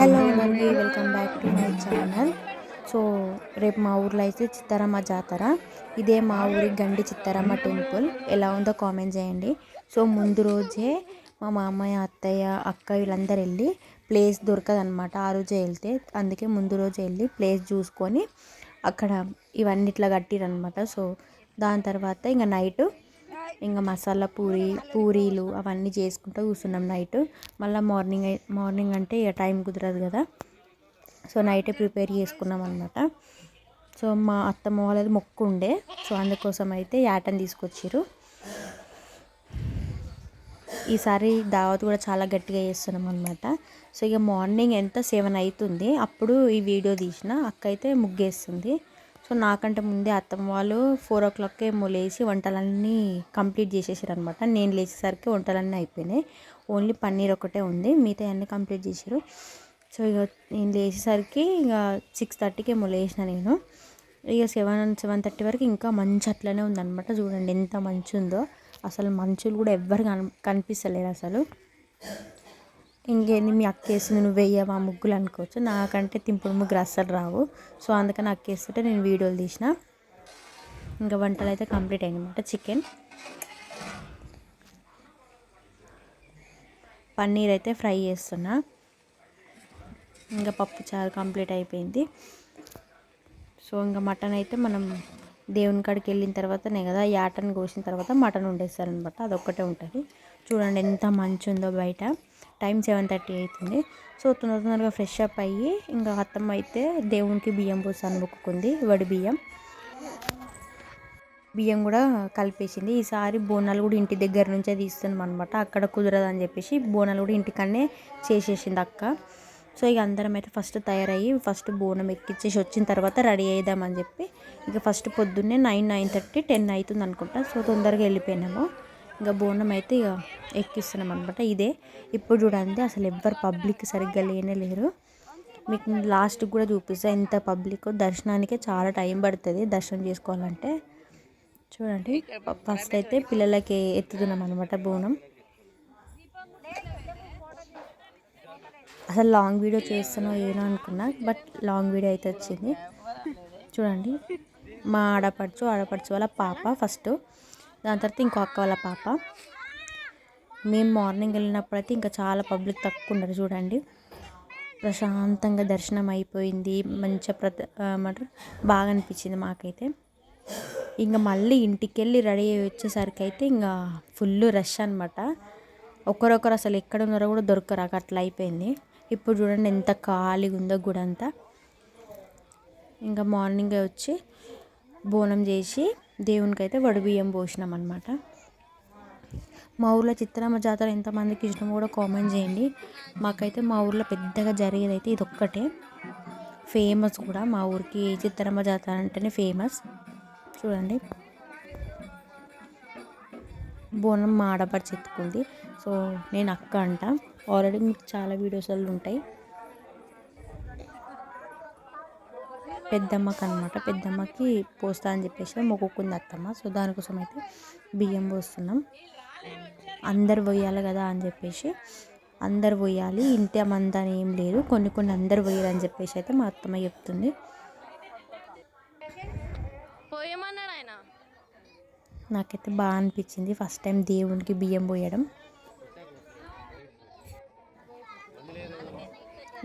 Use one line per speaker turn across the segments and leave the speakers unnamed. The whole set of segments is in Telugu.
హలో అందరికీ welcome back to my channel. So రేపు మా ఊర్లో అయితే చిత్తారమ్మ జాతర. ఇదే మా ఊరి గండి చిత్తారమ్మ టెంపుల్. ఎలా ఉందో కామెంట్ చేయండి. సో ముందు రోజే మా మామయ్య, అత్తయ్య, అక్క వీళ్ళందరూ వెళ్ళి ప్లేస్ దొరకదనమాట ఆ రోజే వెళ్తే. అందుకే ముందు రోజు వెళ్ళి ప్లేస్ చూసుకొని అక్కడ ఇవన్నీ ఇట్లా కట్టిరనమాట. సో దాని తర్వాత ఇంకా నైట్ ఇంకా మసాలా పూరీలు అవన్నీ చేసుకుంటూ కూర్చున్నాం నైట్. మళ్ళీ మార్నింగ్ అంటే ఇక టైం కుదరదు కదా, సో నైటే ప్రిపేర్ చేసుకున్నాం అనమాట. సో మా అత్తమ్మ వాళ్ళది మొక్కు ఉండే, సో అందుకోసం అయితే యాటని తీసుకొచ్చారు. ఈసారి దావత్ కూడా చాలా గట్టిగా చేస్తున్నాం అనమాట. సో ఇక మార్నింగ్ ఎంత 7 అవుతుంది అప్పుడు ఈ వీడియో తీసిన. అక్క అయితే ముగ్గేస్తుంది. సో నాకంటే ముందే అత్తమ్మ వాళ్ళు 4 o'clock ఏమో లేచి వంటలన్నీ కంప్లీట్ చేసేసారు అనమాట. నేను లేచేసరికి వంటలన్నీ అయిపోయినాయి. ఓన్లీ పన్నీర్ ఒకటే ఉంది, మిగతా అన్నీ కంప్లీట్ చేసారు. సో ఇక నేను లేచేసరికి ఇక 6:30కి ఏమో లేచిన నేను. ఇక 7-7:30 వరకు ఇంకా మంచు అట్లనే ఉందన్నమాట. చూడండి ఎంత మంచు ఉందో. అసలు మంచులు కూడా ఎవ్వరు కనిపిస్తలేరు అసలు. ఇంకేంది మీ అక్కేస్తుంది, నువ్వు వెయ్యవా ముగ్గులు అనుకోవచ్చు. నాకంటే తింపుడు ముగ్గులు అస్సలు రావు. సో అందుకని అక్కేస్తుంటే నేను వీడియోలు తీసిన. ఇంకా వంటలు అయితే కంప్లీట్ అయ్యాయి. చికెన్, పన్నీర్ అయితే ఫ్రై చేస్తున్నా. ఇంకా పప్పు చారు కంప్లీట్ అయిపోయింది. సో ఇంకా మటన్ అయితే మనం దేవుని కాడికి వెళ్ళిన తర్వాతనే కదా, యాటను కోసిన తర్వాత మటన్ వండేస్తారనమాట. అదొక్కటే ఉంటుంది. చూడండి ఎంత మంచి ఉందో బయట. టైం 7:30 అవుతుంది. సో తొందరగా ఫ్రెష్ అప్ అయ్యి ఇంకా అత్తమ్మ అయితే దేవునికి బియ్యం పోసాను మొక్కుకుంది. వడి బియ్యం కూడా కలిపేసింది. ఈసారి బోనాలు కూడా ఇంటి దగ్గర నుంచే తీస్తున్నాం అనమాట. అక్కడ కుదరదని చెప్పేసి బోనాలు కూడా ఇంటికన్నే చేసేసింది అక్క. సో ఇక అందరం అయితే ఫస్ట్ తయారయ్యి ఫస్ట్ బోనం ఎక్కించేసి వచ్చిన తర్వాత రెడీ అయిద్దామని చెప్పి ఇక ఫస్ట్ పొద్దున్నే 9-9:30 10 అవుతుంది అనుకుంటా. సో తొందరగా వెళ్ళిపోయినాము. ఇంకా బోనం అయితే ఇక ఎక్కిస్తున్నాం అనమాట. ఇదే ఇప్పుడు చూడండి అసలు ఎవ్వరు పబ్లిక్ సరిగ్గా లేరు. మీకు లాస్ట్కి కూడా చూపిస్తా ఎంత పబ్లిక్. దర్శనానికే చాలా టైం పడుతుంది దర్శనం చేసుకోవాలంటే. చూడండి ఫస్ట్ అయితే పిల్లలకి ఎత్తుతున్నాం అనమాట బోనం. అసలు లాంగ్ వీడియో చేస్తానో ఏనో అనుకున్నా, బట్ లాంగ్ వీడియో అయితే వచ్చింది. చూడండి మా ఆడపడుచు వాళ్ళ పాప ఫస్ట్, దాని తర్వాత ఇంకో అక్క వాళ్ళ పాప. మేము మార్నింగ్ వెళ్ళినప్పుడైతే ఇంకా చాలా పబ్లిక్ తక్కువ ఉన్నారు. చూడండి ప్రశాంతంగా దర్శనం అయిపోయింది. మంచిగా బాగా అనిపించింది మాకైతే. ఇంకా మళ్ళీ ఇంటికి వెళ్ళి రెడీ అయ్యి వచ్చేసరికి అయితే ఇంకా ఫుల్ రష్ అనమాట. ఒకరొకరు అసలు ఎక్కడ ఉన్నారో కూడా దొరకరాక అట్లా అయిపోయింది. ఇప్పుడు చూడండి ఎంత ఖాళీగా ఉందో గుడి అంతా. ఇంకా మార్నింగే వచ్చి బోనం చేసి దేవునికి అయితే వడిబియ్యం పోసినాం అనమాట. మా ఊర్లో చిత్రామ్మ జాతర ఎంతమందికి ఇష్టమో కూడా కామెంట్ చేయండి. మాకైతే మా ఊర్లో పెద్దగా జరిగేది అయితే ఇది ఒక్కటే, ఫేమస్ కూడా. మా ఊరికి చిత్రామ్మ జాతర అంటేనే ఫేమస్. చూడండి బోనం మా ఆడపడిచి ఎత్తుకుంది. సో నేను అక్క అంట. ఆల్రెడీ మీకు చాలా వీడియోస్లో ఉంటాయి. పెద్దమ్మకి అనమాట, పెద్దమ్మకి పోస్తా అని చెప్పేసి మొక్కుకుంది అత్తమ్మ. సో దానికోసం అయితే బియ్యం పోస్తున్నాం. అందరు పోయాలి కదా అని చెప్పేసి, అందరు పోయాలి ఇంతే మంది అని ఏం లేదు, కొన్ని అందరు పోయాలని చెప్పేసి అయితే మా అత్తమ్మ చెప్తుంది. నాకైతే బాగా అనిపించింది ఫస్ట్ టైం దేవునికి బియ్యం పోయడం.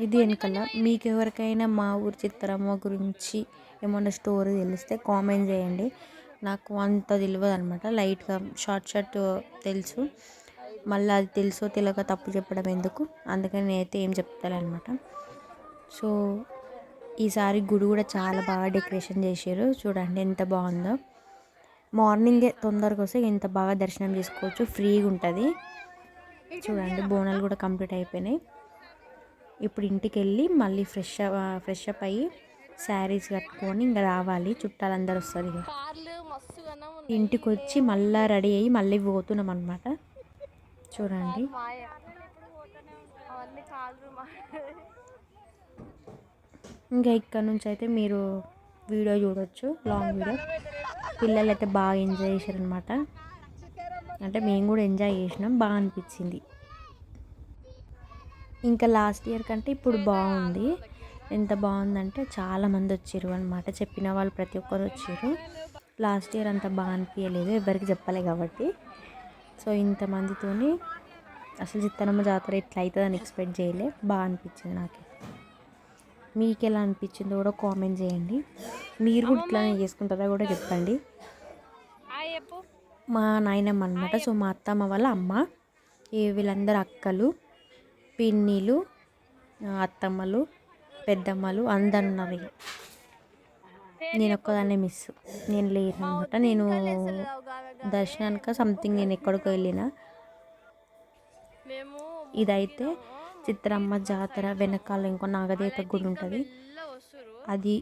ఇది వెనకాల మీకు ఎవరికైనా మా ఊరు చిత్రమ్మ గురించి ఏమన్నా స్టోరీ తెలిస్తే కామెంట్ చేయండి. నాకు అంత తెలియదు అనమాట, లైట్గా షార్ట్ తెలుసు. మళ్ళీ అది తెలుసో తెలియక తప్పు చెప్పడం ఎందుకు, అందుకని నేనైతే ఏం చెప్తాను అనమాట. సో ఈసారి గుడి కూడా చాలా బాగా డెకరేషన్ చేశారు. చూడండి ఎంత బాగుందో. మార్నింగే తొందరగా వస్తే ఇంత బాగా దర్శనం చేసుకోవచ్చు, ఫ్రీగా ఉంటుంది. చూడండి బోనాలు కూడా కంప్లీట్ అయిపోయినాయి. ఇప్పుడు ఇంటికి వెళ్ళి మళ్ళీ ఫ్రెష్ అప్ అయ్యి శారీస్ కట్టుకొని ఇంకా రావాలి. చుట్టాలందరూ వస్తారు. ఇక ఇంటికి వచ్చి మళ్ళీ రెడీ అయ్యి మళ్ళీ పోతున్నాం అనమాట. చూడండి ఇంకా ఇక్కడ నుంచి అయితే మీరు వీడియో చూడవచ్చు, లాంగ్ వీడియో. పిల్లలు అయితే బాగా ఎంజాయ్ చేశారనమాట. అంటే మేము కూడా ఎంజాయ్ చేసినాం, బాగా అనిపించింది. ఇంకా లాస్ట్ ఇయర్ కంటే ఇప్పుడు బాగుంది. ఎంత బాగుందంటే చాలామంది వచ్చారు అనమాట. చెప్పిన వాళ్ళు ప్రతి ఒక్కరు వచ్చారు. లాస్ట్ ఇయర్ అంత బాగా అనిపించలేదు, ఎవరికి చెప్పలే కాబట్టి. సో ఇంతమందితోని అసలు చిత్తనమ్మ జాతర ఎట్లా అవుతుందని ఎక్స్పెక్ట్ చేయలే. బాగా అనిపించింది నాకు. మీకు ఎలా అనిపించిందో కూడా కామెంట్ చేయండి. మీరు కూడా ఇట్లానే చేసుకుంటారా కూడా చెప్పండి. మా నాయనమ్మ అనమాట. సో మా అత్తమ్మ వాళ్ళ అమ్మ, వీళ్ళందరూ అక్కలు, పిన్నిలు, అత్తమ్మలు, పెద్దమ్మలు అందరు ఉన్నారు. నేను ఒక్కదాన్నే మిస్, నేను లేను అనమాట. నేను దర్శనానికి సంథింగ్ నేను ఎక్కడికో వెళ్ళిన. ఇదైతే చిత్రమ్మ జాతర వెనకాల ఇంకో నాగదేవత గుడి ఉంటుంది. అది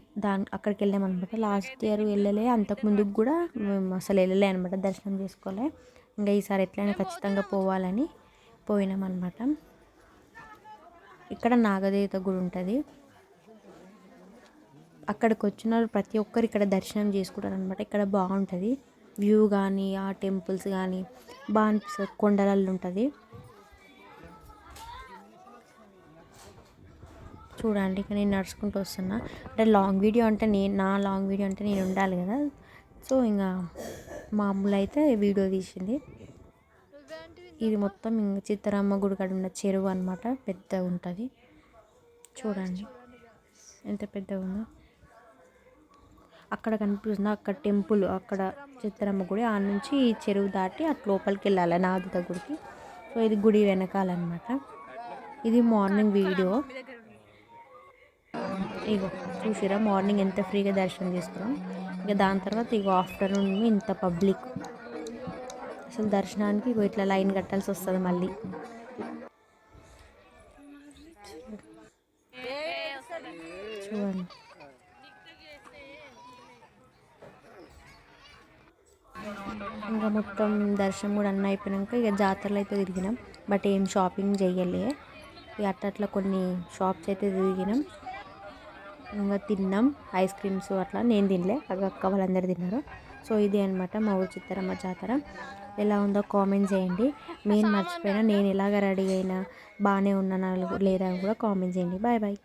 అక్కడికి వెళ్ళామన్నమాట. లాస్ట్ ఇయర్ వెళ్ళలే, అంతకు ముందుకు కూడా మేము అసలు వెళ్ళలే అనమాట, దర్శనం చేసుకోలే. ఇంకా ఈసారి ఎట్లయినా ఖచ్చితంగా పోవాలని పోయినామన్నమాట. ఇక్కడ నాగదేవత గుడి ఉంటుంది. అక్కడికి వచ్చిన ప్రతి ఒక్కరు ఇక్కడ దర్శనం చేసుకుంటారు అనమాట. ఇక్కడ బాగుంటుంది వ్యూ కానీ, ఆ టెంపుల్స్ కానీ బాగా అనిపిస్తుంది. కొండలల్లో ఉంటుంది చూడండి. ఇక నేను నడుచుకుంటూ వస్తున్నా. అంటే లాంగ్ వీడియో అంటే నా లాంగ్ వీడియో అంటే నేను ఉండాలి కదా. సో ఇంకా మామూలు అయితే వీడియో తీసింది. ఇది మొత్తం ఇంకా చిత్తరమ్మ గుడి కాడ ఉన్న చెరువు అనమాట. పెద్దగా ఉంటుంది చూడండి ఎంత పెద్దగా ఉందో. అక్కడ కనిపిస్తుంది అక్కడ టెంపుల్, అక్కడ చిత్తరమ్మ గుడి. ఆ నుంచి ఈ చెరువు దాటి అటు లోపలికి వెళ్ళాలి నాగదేవత గుడికి. సో ఇది గుడి వెనకాలన్నమాట. ఇది మార్నింగ్ వీడియో. ఇగో చూసిరా మార్నింగ్ ఎంత ఫ్రీగా దర్శనం చేసుకున్నాం. ఇక దాని తర్వాత ఇగో ఆఫ్టర్నూన్ ఇంత పబ్లిక్. అసలు దర్శనానికి ఇగో ఇట్లా లైన్ కట్టాల్సి వస్తుంది మళ్ళీ. చూడండి ఇంకా మొత్తం దర్శనం కూడా అన్నీ అయిపోయాక ఇక జాతరలో అయితే తిరిగినాం. బట్ ఏం షాపింగ్ చేయలే. ఇక అట్లా కొన్ని షాప్స్ అయితే తిరిగినాం. ఇంకా తిన్నాం ఐస్ క్రీమ్స్ అట్లా. నేను తినలే, అక్క వాళ్ళందరూ తిన్నారు. సో ఇది అనమాట మా ఊరు చిత్తరమ్మ జాతర. ఎలా ఉందో కామెంట్ చేయండి. నేను మర్చిపోయినా, నేను ఎలాగ రెడీ అయినా బాగానే ఉన్నానా లేదా కూడా కామెంట్ చేయండి. Bye bye.